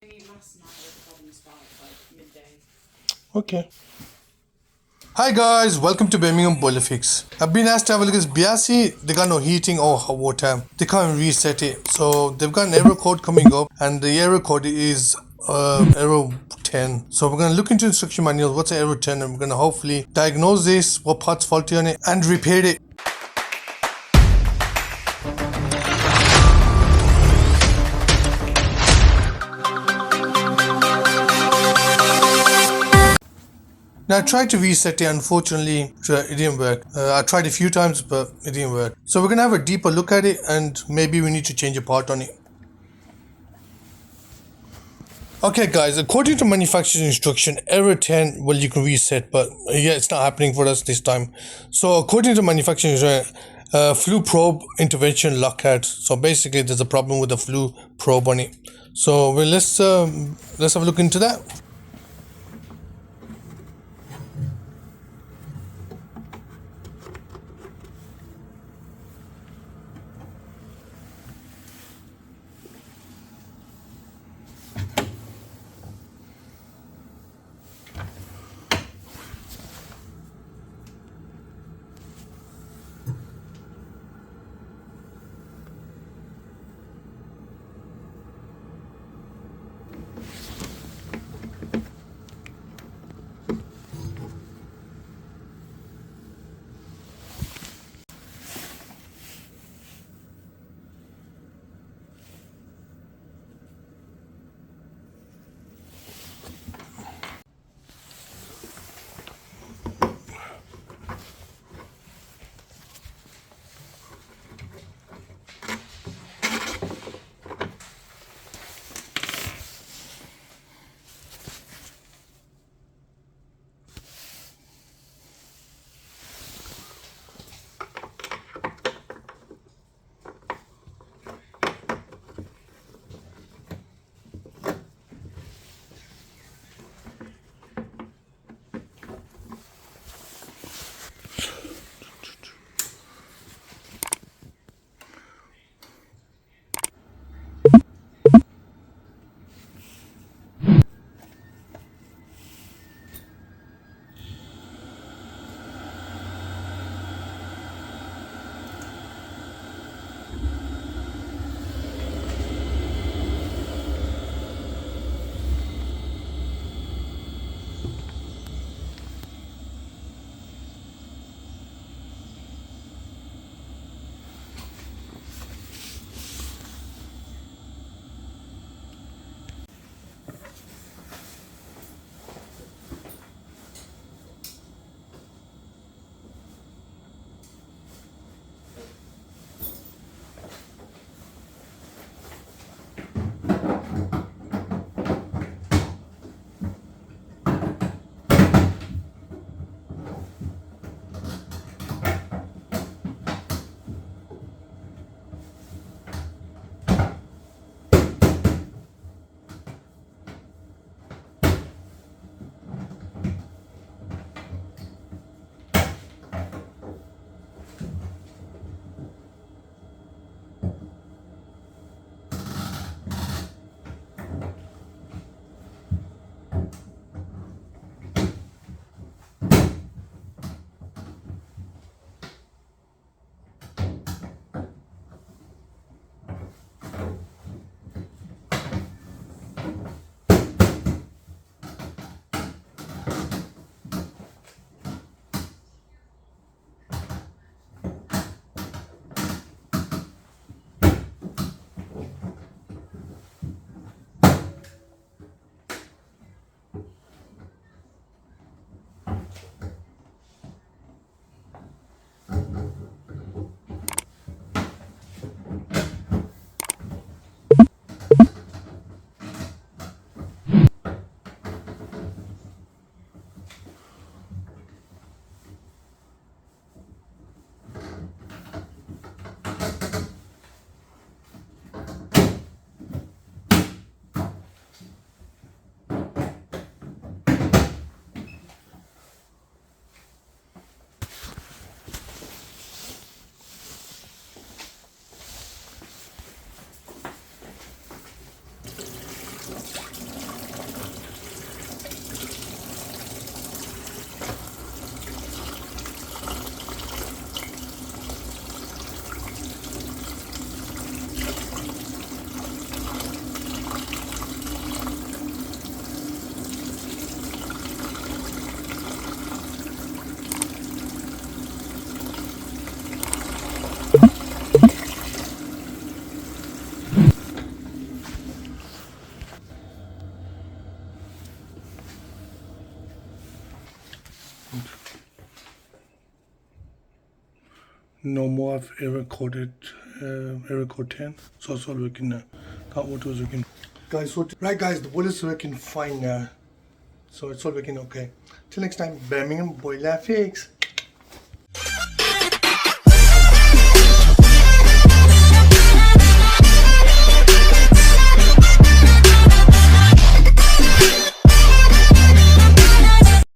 Last night the problem started like midday. Okay. Hi guys, welcome to Birmingham Fix. I've been asked to have a look at this Biasi. They got no heating or hot water. They can't reset it. So they've got an error code coming up, and the error code is error 10. So we're going to look into instruction manual, what's error 10, and we're going to hopefully diagnose this, what part's faulty on it, and repair it. Now I tried to reset it, unfortunately it didn't work. I tried a few times but it didn't work. So we're going to have a deeper look at it and maybe we need to change a part on it. Okay guys, according to manufacturer's instruction, error 10, well you can reset, but yeah, it's not happening for us this time. So according to manufacturer's instruction, flue probe intervention lockout. So basically there's a problem with the flue probe on it. So let's have a look into that. No more of error code 10. So it's all working now. That water is working. Guys, so right guys, the boiler is working fine now. So it's all working okay. Till next time, Birmingham Boiler Fix.